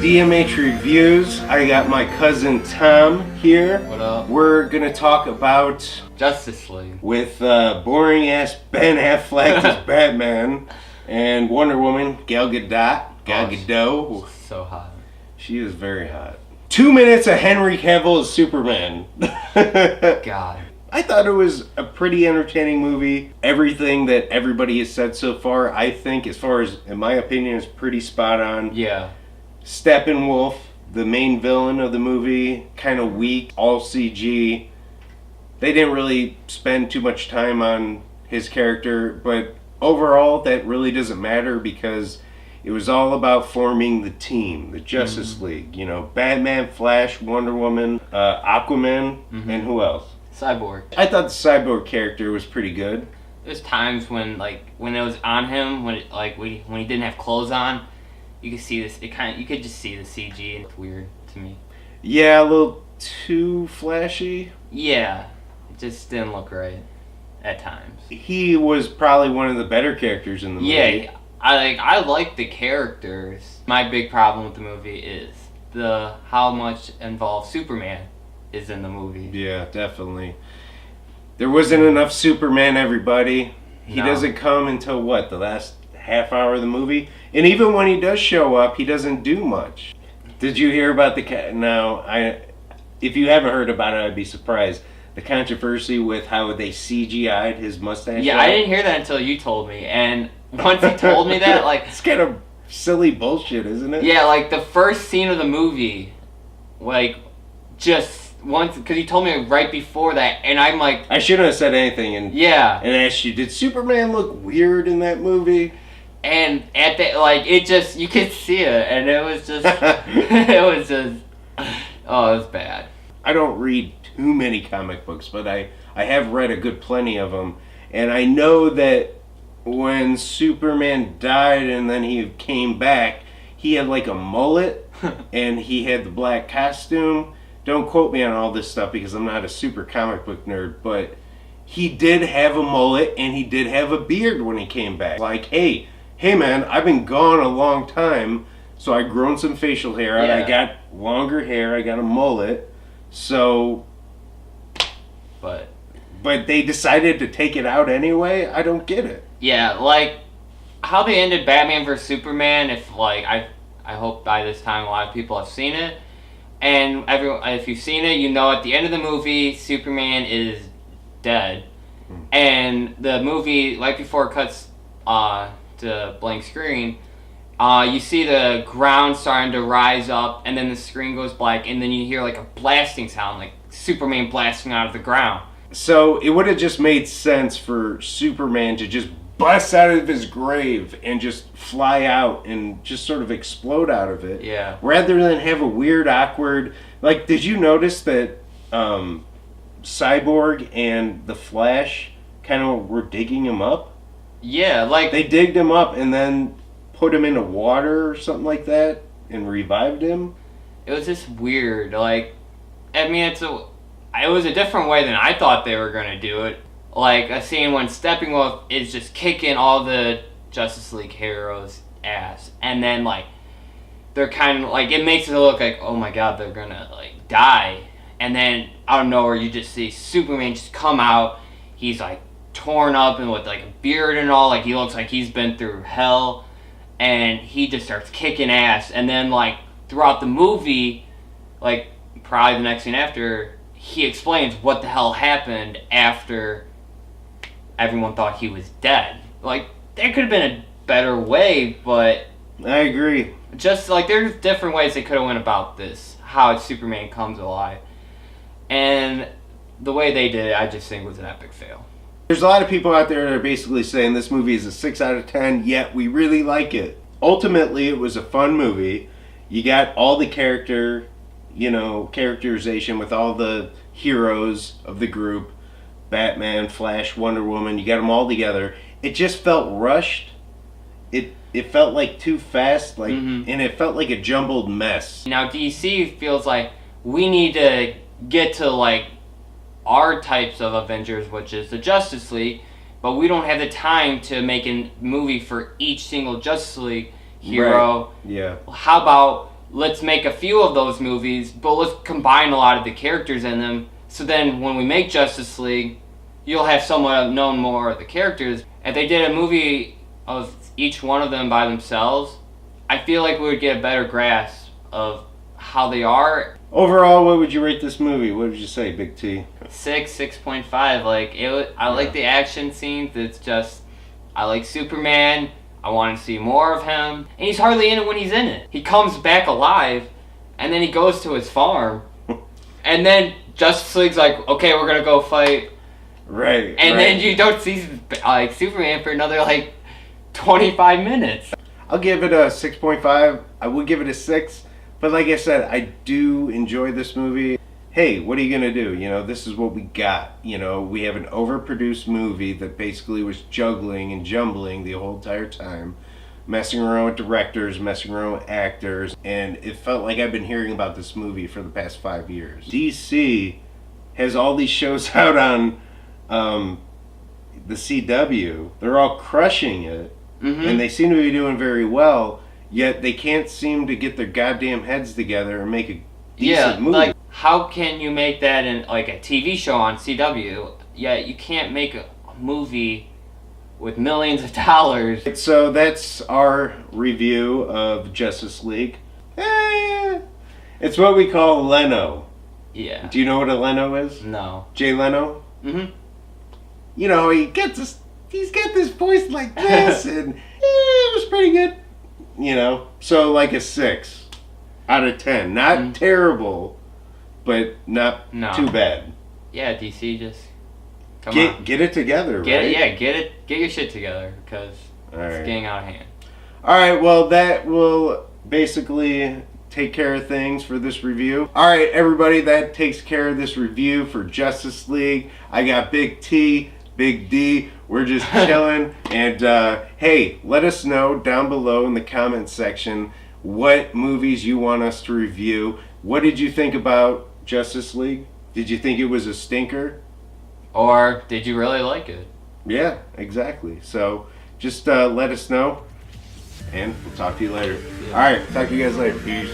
DMHreviews. I got my cousin Tom here. What up? We're gonna talk about Justice League with boring ass Ben Affleck as Batman and Wonder Woman Gal Gadot. Gadot. So hot. She is very hot. 2 minutes of Henry Cavill as Superman. God. I thought it was a pretty entertaining movie. Everything that everybody has said so far, I think, as far as, in my opinion, is pretty spot on. Yeah. Steppenwolf, the main villain of the movie, kind of weak, all CG. They didn't really spend too much time on his character, but overall that really doesn't matter because it was all about forming the team, the Justice League. You know, Batman, Flash, Wonder Woman, Aquaman, and who else? Cyborg. I thought the Cyborg character was pretty good. There's times when it was on him, when he didn't have clothes on, you could see this. You could just see the CG. It looked weird to me. Yeah, a little too flashy. Yeah, it just didn't look right at times. He was probably one of the better characters in the movie. Yeah, I like the characters. My big problem with the movie is how much involved Superman is in the movie. Yeah, definitely. There wasn't enough Superman, everybody. He doesn't come until what, the last half hour of the movie? And even when he does show up, he doesn't do much. Did you hear about if you haven't heard about it, I'd be surprised. The controversy with how they CGI'd his mustache. Yeah, I didn't hear that until you told me. And once you told me that, it's kind of silly bullshit, isn't it? Yeah, the first scene of the movie, just once, because you told me right before that, and I'm like, I shouldn't have said anything, and asked you, did Superman look weird in that movie? And at the it just, you could see it, and it was just it was bad. I don't read too many comic books, but I have read a good plenty of them, and I know that when Superman died and then he came back, he had a mullet, and he had the black costume. Don't quote me on all this stuff because I'm not a super comic book nerd, but he did have a mullet and he did have a beard when he came back. Hey man, I've been gone a long time, so I grown some facial hair out. I got longer hair, I got a mullet, so... But they decided to take it out anyway? I don't get it. Yeah, how they ended Batman vs. Superman, I hope by this time a lot of people have seen it. And if you've seen it, you know at the end of the movie, Superman is dead. And the movie, right before it cuts to blank screen, you see the ground starting to rise up, and then the screen goes black, and then you hear a blasting sound, like Superman blasting out of the ground. So it would have just made sense for Superman to just bust out of his grave and just fly out and just sort of explode out of it. Yeah. Rather than have a weird, awkward... did you notice that Cyborg and the Flash kind of were digging him up? Yeah, they digged him up and then put him into water or something like that and revived him? It was just weird. It was a different way than I thought they were going to do it. A scene when Steppenwolf is just kicking all the Justice League heroes' ass. And then, they're kind of, it makes it look like, oh my god, they're gonna, die. And then, out of nowhere, you just see Superman just come out. He's, torn up and with, a beard and all. He looks like he's been through hell. And he just starts kicking ass. And then, throughout the movie, probably the next scene after, he explains what the hell happened after everyone thought he was dead. There could have been a better way, but... I agree. Just, there's different ways they could have went about this, how Superman comes alive. And the way they did it, I just think was an epic fail. There's a lot of people out there that are basically saying this movie is a 6 out of 10, yet we really like it. Ultimately, it was a fun movie. You got all the characterization with all the heroes of the group. Batman, Flash, Wonder Woman, you got them all together. It just felt rushed. It felt too fast, and it felt like a jumbled mess. Now DC feels like we need to get to our types of Avengers, which is the Justice League, but we don't have the time to make a movie for each single Justice League hero. Right. Yeah. How about let's make a few of those movies, but let's combine a lot of the characters in them. So then when we make Justice League, you'll have someone known more of the characters. If they did a movie of each one of them by themselves, I feel like we would get a better grasp of how they are. Overall, what would you rate this movie? What would you say, Big T? 6.5. Like I like the action scenes. It's just I like Superman. I want to see more of him, and he's hardly in it when he's in it. He comes back alive, and then he goes to his farm, and then Justice League's like, okay, we're gonna go fight. Right. And then you don't see like Superman for another like 25 minutes. I'll give it a 6.5. I would give it a 6, but like I said, I do enjoy this movie. Hey, what are you gonna do? You know, this is what we got. You know, we have an overproduced movie that basically was juggling and jumbling the whole entire time, messing around with directors, messing around with actors, and it felt like I've been hearing about this movie for the past 5 years. DC has all these shows out on the CW. They're all crushing it, and they seem to be doing very well, yet they can't seem to get their goddamn heads together and make a decent movie. Like, how can you make that in like a TV show on CW? Yeah, you can't make a movie with millions of dollars. So that's our review of Justice League. It's what we call Leno. Yeah. Do you know what a Leno is? No. Jay Leno? Mm-hmm. You know, he's got this voice like this, and it was pretty good. You know, so like a 6 out of 10. Not terrible, but not too bad. Yeah, DC, just come on. Get it together, right? Get your shit together, because it's getting out of hand. Alright, well, that will basically take care of things for this review. Alright, everybody, that takes care of this review for Justice League. I got Big T, Big D. We're just chilling. And hey, let us know down below in the comments section what movies you want us to review. What did you think about Justice League? Did you think it was a stinker? Or did you really like it? Yeah, exactly. So just let us know, and we'll talk to you later. All right, talk to you guys later. Peace.